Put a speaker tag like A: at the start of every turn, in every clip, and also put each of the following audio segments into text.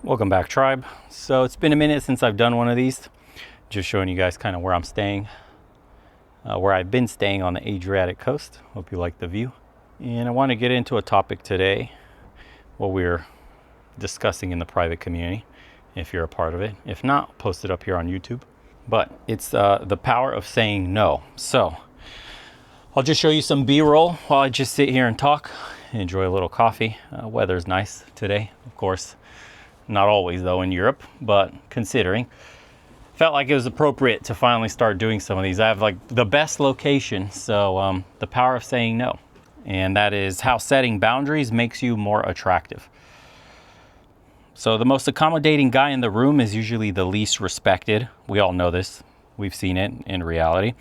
A: Welcome back, tribe. So it's been a minute since I've done one of these. Just showing you guys kind of where I'm staying, where I've been staying on the Adriatic coast. Hope you like the view. And I want to get into a topic today, what we're discussing in the private community, if you're a part of it. If not, I'll post it up here on YouTube. But it's the power of saying no. So I'll just show you some B-roll while I just sit here and talk, enjoy a little coffee. Weather's nice today, of course. Not always though in Europe, but considering, felt like it was appropriate to finally start doing some of these. I have like the best location, so the power of saying no, and that is how setting boundaries makes you more attractive. So the most accommodating guy in the room is usually the least respected. We all know this. We've seen it in reality.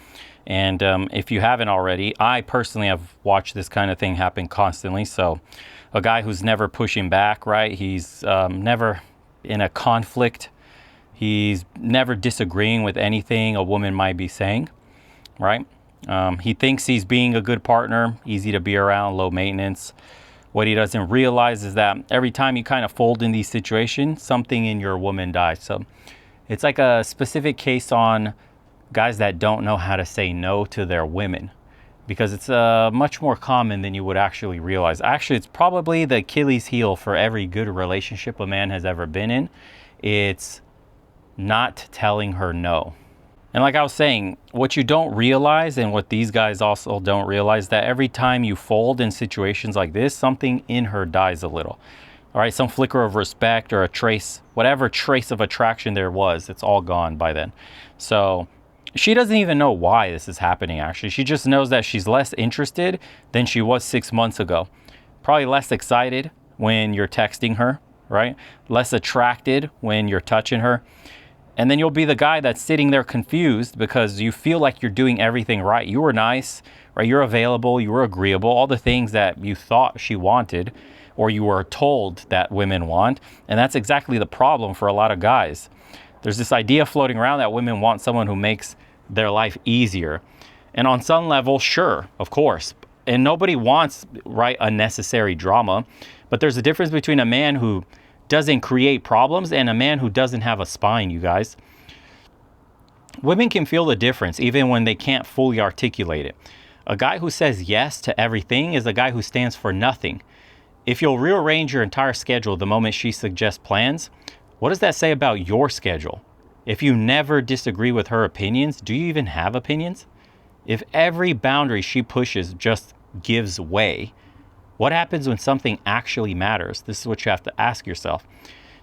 A: And if you haven't already, I personally have watched this kind of thing happen constantly. So a guy who's never pushing back, right? He's never in a conflict. He's never disagreeing with anything a woman might be saying, right? He thinks he's being a good partner, easy to be around, low maintenance. What he doesn't realize is that every time you kind of fold in these situations, something in your woman dies. So it's like a specific case on guys that don't know how to say no to their women, because it's much more common than you would actually realize. Actually, it's probably the Achilles heel for every good relationship a man has ever been in. It's not telling her no. And like I was saying, what you don't realize, and what these guys also don't realize, that every time you fold in situations like this, something in her dies a little. All right, some flicker of respect or a trace, whatever trace of attraction there was, it's all gone by then. So she doesn't even know why this is happening, actually. She just knows that she's less interested than she was 6 months ago. Probably less excited when you're texting her, right? Less attracted when you're touching her. And then you'll be the guy that's sitting there confused because you feel like you're doing everything right. You were nice, right? You're available, you were agreeable, all the things that you thought she wanted or you were told that women want. And that's exactly the problem for a lot of guys. There's this idea floating around that women want someone who makes their life easier. And on some level, sure, of course. And nobody wants, right, unnecessary drama. But there's a difference between a man who doesn't create problems and a man who doesn't have a spine, you guys. Women can feel the difference even when they can't fully articulate it. A guy who says yes to everything is a guy who stands for nothing. If you'll rearrange your entire schedule the moment she suggests plans, what does that say about your schedule? If you never disagree with her opinions, do you even have opinions? If every boundary she pushes just gives way, what happens when something actually matters? This is what you have to ask yourself.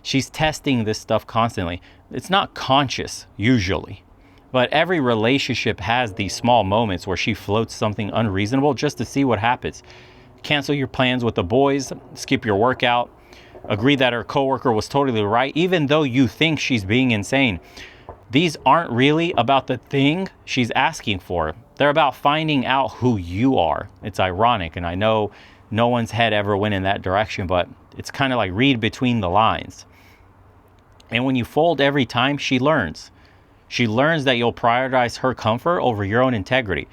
A: She's testing this stuff constantly. It's not conscious, usually. But every relationship has these small moments where she floats something unreasonable just to see what happens. Cancel your plans with the boys, skip your workout, agree that her coworker was totally right, even though you think she's being insane. These aren't really about the thing she's asking for. They're about finding out who you are. It's ironic, and I know no one's head ever went in that direction, but it's kind of like read between the lines. And when you fold every time, she learns. She learns that you'll prioritize her comfort over your own integrity.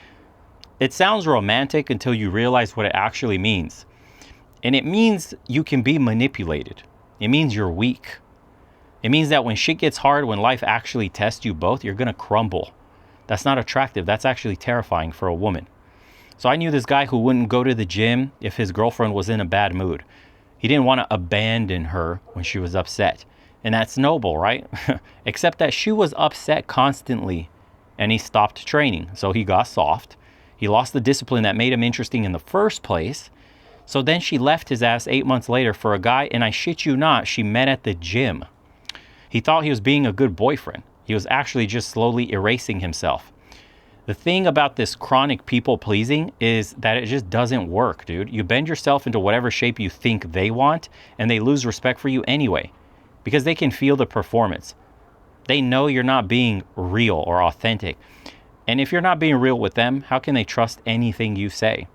A: It sounds romantic until you realize what it actually means. And it means you can be manipulated. It means you're weak. It means that when shit gets hard, when life actually tests you both, you're going to crumble. That's not attractive. That's actually terrifying for a woman. So I knew this guy who wouldn't go to the gym if his girlfriend was in a bad mood. He didn't want to abandon her when she was upset. And that's noble, right? Except that she was upset constantly and he stopped training. So he got soft. He lost the discipline that made him interesting in the first place. So then she left his ass 8 months later for a guy, and I shit you not, she met at the gym. He thought he was being a good boyfriend. He was actually just slowly erasing himself. The thing about this chronic people pleasing is that it just doesn't work, dude. You bend yourself into whatever shape you think they want, and they lose respect for you anyway, because they can feel the performance. They know you're not being real or authentic. And if you're not being real with them, how can they trust anything you say?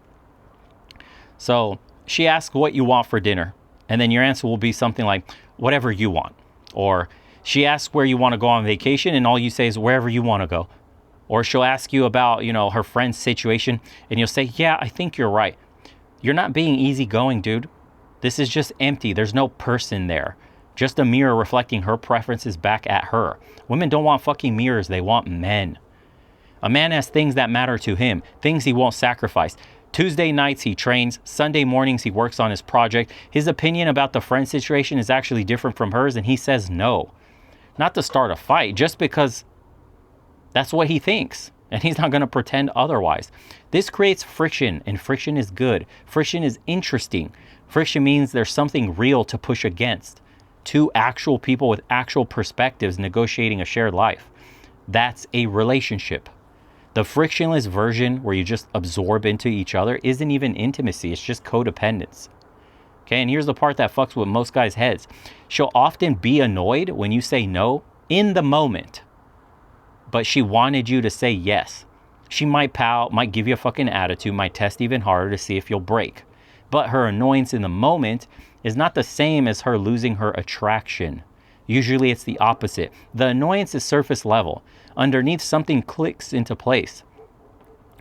A: So she asks what you want for dinner, and then your answer will be something like, whatever you want. Or she asks where you want to go on vacation, and all you say is wherever you want to go. Or she'll ask you about, her friend's situation, and you'll say, yeah, I think you're right. You're not being easygoing, dude. This is just empty. There's no person there. Just a mirror reflecting her preferences back at her. Women don't want fucking mirrors, they want men. A man has things that matter to him, things he won't sacrifice. Tuesday nights he trains, Sunday mornings he works on his project. His opinion about the friend situation is actually different from hers, and he says no. Not to start a fight, just because that's what he thinks, and he's not going to pretend otherwise. This creates friction, and friction is good. Friction is interesting. Friction means there's something real to push against. Two actual people with actual perspectives negotiating a shared life. That's a relationship. The frictionless version where you just absorb into each other isn't even intimacy, it's just codependence. Okay, and here's the part that fucks with most guys' heads. She'll often be annoyed when you say no in the moment, but she wanted you to say yes. She might pout, might give you a fucking attitude, might test even harder to see if you'll break. But her annoyance in the moment is not the same as her losing her attraction. Usually it's the opposite. The annoyance is surface level. Underneath, something clicks into place.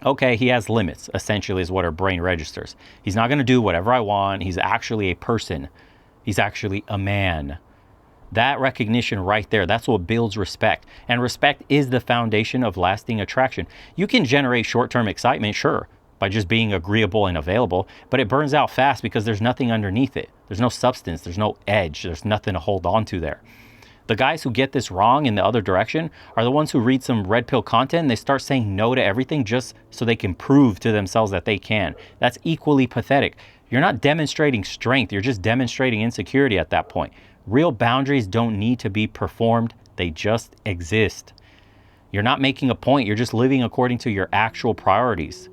A: Okay, he has limits, essentially, is what her brain registers. He's not going to do whatever I want. He's actually a person. He's actually a man. That recognition right there, that's what builds respect. And respect is the foundation of lasting attraction. You can generate short-term excitement, sure, by just being agreeable and available, but it burns out fast because there's nothing underneath it. There's no substance, there's no edge, there's nothing to hold on to there. The guys who get this wrong in the other direction are the ones who read some red pill content and they start saying no to everything just so they can prove to themselves that they can. That's equally pathetic. You're not demonstrating strength, you're just demonstrating insecurity at that point. Real boundaries don't need to be performed, they just exist. You're not making a point, you're just living according to your actual priorities.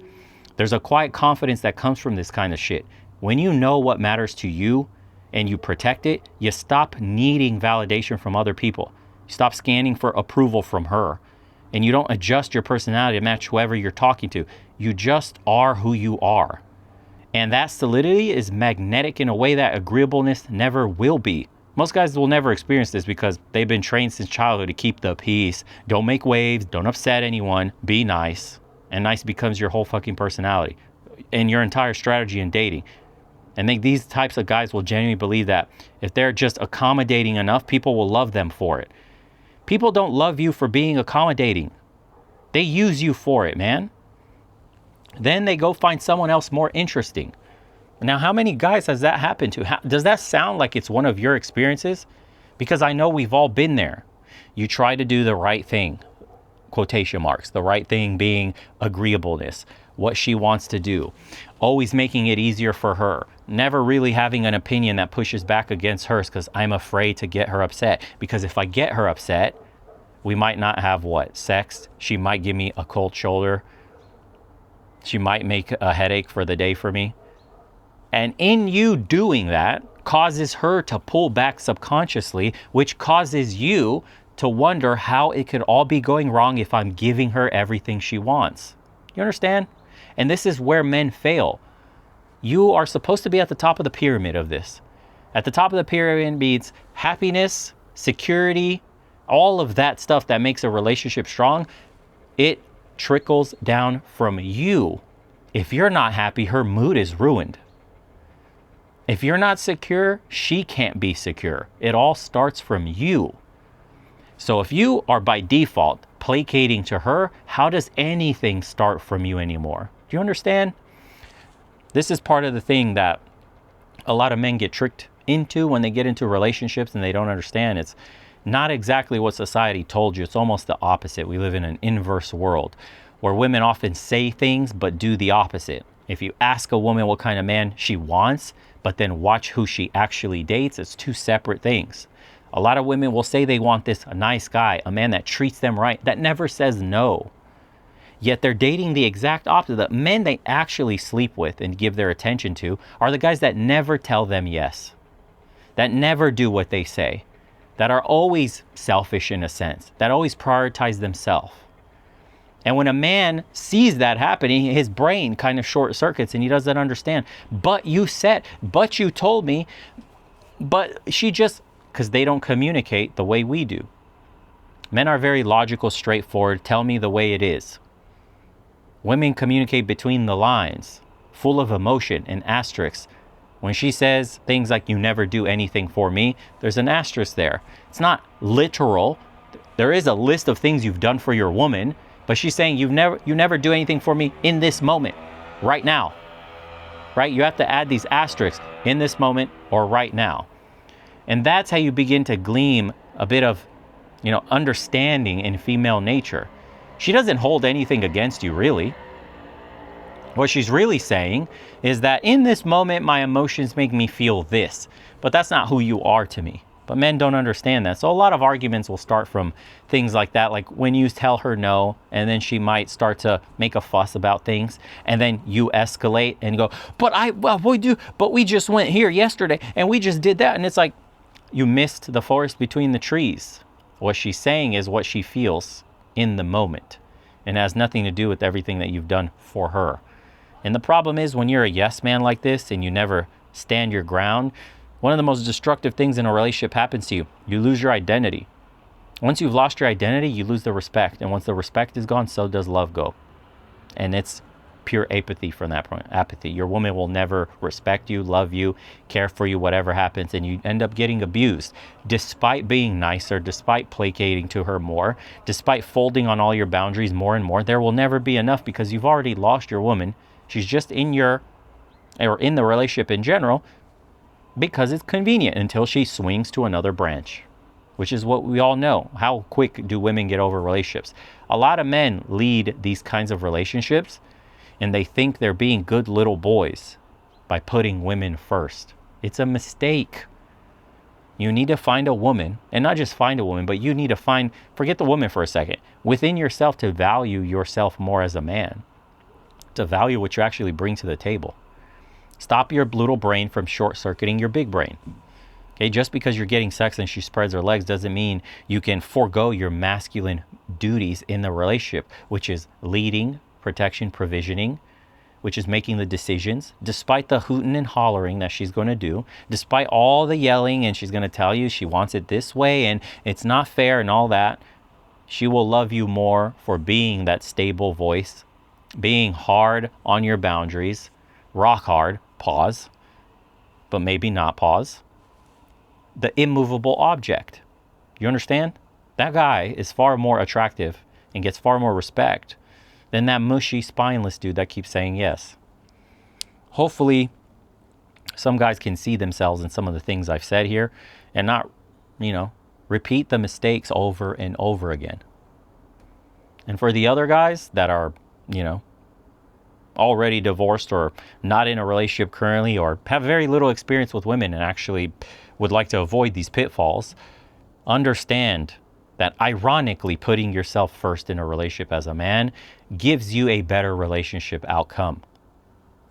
A: There's a quiet confidence that comes from this kind of shit. When you know what matters to you and you protect it, you stop needing validation from other people. You stop scanning for approval from her. And you don't adjust your personality to match whoever you're talking to. You just are who you are. And that solidity is magnetic in a way that agreeableness never will be. Most guys will never experience this because they've been trained since childhood to keep the peace. Don't make waves, don't upset anyone, be nice. And nice becomes your whole fucking personality and your entire strategy in dating. And these types of guys will genuinely believe that if they're just accommodating enough, people will love them for it. People don't love you for being accommodating. They use you for it, man. Then they go find someone else more interesting. Now, how many guys has that happened to? Does that sound like it's one of your experiences? Because I know we've all been there. You try to do the right thing, quotation marks, the right thing being agreeableness, what she wants to do, always making it easier for her, never really having an opinion that pushes back against hers because I'm afraid to get her upset. Because if I get her upset, we might not have sex. She might give me a cold shoulder. She might make a headache for the day for me. And in you doing that causes her to pull back subconsciously, which causes you to wonder how it could all be going wrong if I'm giving her everything she wants. You understand? And this is where men fail. You are supposed to be at the top of the pyramid of this. At the top of the pyramid means happiness, security, all of that stuff that makes a relationship strong. It trickles down from you. If you're not happy, her mood is ruined. If you're not secure, she can't be secure. It all starts from you. So if you are by default placating to her, how does anything start from you anymore? Do you understand? This is part of the thing that a lot of men get tricked into when they get into relationships and they don't understand. It's not exactly what society told you. It's almost the opposite. We live in an inverse world where women often say things but do the opposite. If you ask a woman what kind of man she wants, but then watch who she actually dates, it's two separate things. A lot of women will say they want a nice guy, a man that treats them right, that never says no. Yet they're dating the exact opposite. The men they actually sleep with and give their attention to are the guys that never tell them yes, that never do what they say, that are always selfish in a sense, that always prioritize themselves. And when a man sees that happening, his brain kind of short circuits and he doesn't understand. But you said, but you told me, but she just, because they don't communicate the way we do. Men are very logical, straightforward, tell me the way it is. Women communicate between the lines, full of emotion and asterisks, When she says things like, you never do anything for me, there's an asterisk there. It's not literal. There is a list of things you've done for your woman, but she's saying you never do anything for me in this moment, right now, right? You have to add these asterisks, in this moment or right now. And that's how you begin to glean a bit of, understanding in female nature. She doesn't hold anything against you, really. What she's really saying is that in this moment, my emotions make me feel this, but that's not who you are to me. But men don't understand that. So a lot of arguments will start from things like that, like when you tell her no, and then she might start to make a fuss about things, and then you escalate and go, but we just went here yesterday, and we just did that. And it's like, you missed the forest between the trees. What she's saying is what she feels in the moment, and has nothing to do with everything that you've done for her. And the problem is, when you're a yes man like this and you never stand your ground, one of the most destructive things in a relationship happens to you. You lose your identity. Once you've lost your identity, you lose the respect. And once the respect is gone, so does love go. And it's pure apathy from that point. Apathy. Your woman will never respect you, love you, care for you, whatever happens. And you end up getting abused. Despite being nicer, despite placating to her more, despite folding on all your boundaries more and more, there will never be enough, because you've already lost your woman. She's just in the relationship in general, because it's convenient, until she swings to another branch, which is what we all know. How quick do women get over relationships? A lot of men lead these kinds of relationships, and they think they're being good little boys by putting women first. It's a mistake. You need to find a woman, and not just find a woman, but you need to forget the woman for a second, within yourself, to value yourself more as a man, to value what you actually bring to the table. Stop your little brain from short-circuiting your big brain. Okay, just because you're getting sex and she spreads her legs doesn't mean you can forego your masculine duties in the relationship, which is leading, protection, provisioning, which is making the decisions, despite the hooting and hollering that she's going to do, despite all the yelling, and she's going to tell you she wants it this way and it's not fair and all that. She will love you more for being that stable voice, being hard on your boundaries, rock hard, pause, but maybe not pause. The immovable object. You understand? That guy is far more attractive and gets far more respect than that mushy, spineless dude that keeps saying yes. Hopefully, some guys can see themselves in some of the things I've said here and not, repeat the mistakes over and over again. And for the other guys that are, already divorced or not in a relationship currently, or have very little experience with women and actually would like to avoid these pitfalls, understand that ironically putting yourself first in a relationship as a man gives you a better relationship outcome,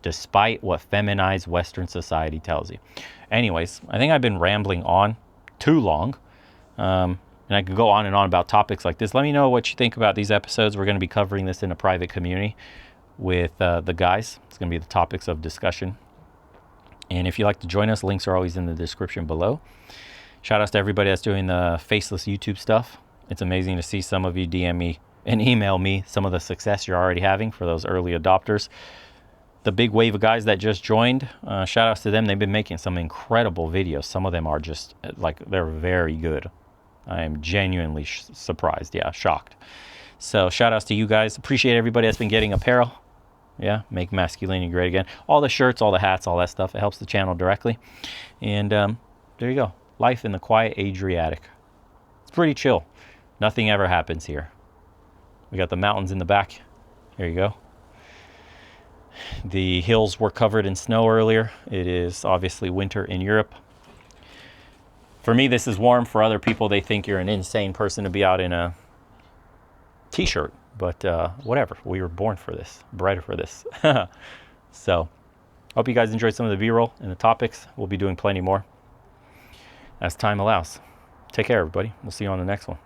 A: despite what feminized Western society tells you. Anyways, I think I've been rambling on too long. And I could go on and on about topics like this. Let me know what you think about these episodes. We're going to be covering this in a private community with the guys. It's going to be the topics of discussion. And if you'd like to join us, links are always in the description below. Shout outs to everybody that's doing the faceless YouTube stuff. It's amazing to see some of you DM me and email me some of the success you're already having for those early adopters. The big wave of guys that just joined, shout outs to them. They've been making some incredible videos. Some of them are just they're very good. I am genuinely surprised. Yeah, shocked. So shout outs to you guys. Appreciate everybody that's been getting apparel. Yeah, make masculinity great again. All the shirts, all the hats, all that stuff. It helps the channel directly. And there you go. Life in the quiet Adriatic. It's pretty chill. Nothing ever happens here. We got the mountains in the back. Here you go. The hills were covered in snow earlier. It is obviously winter in Europe. For me, this is warm. For other people, they think you're an insane person to be out in a t-shirt. But whatever. We were born for this. Bred for this. So, hope you guys enjoyed some of the B-roll and the topics. We'll be doing plenty more as time allows. Take care, everybody. We'll see you on the next one.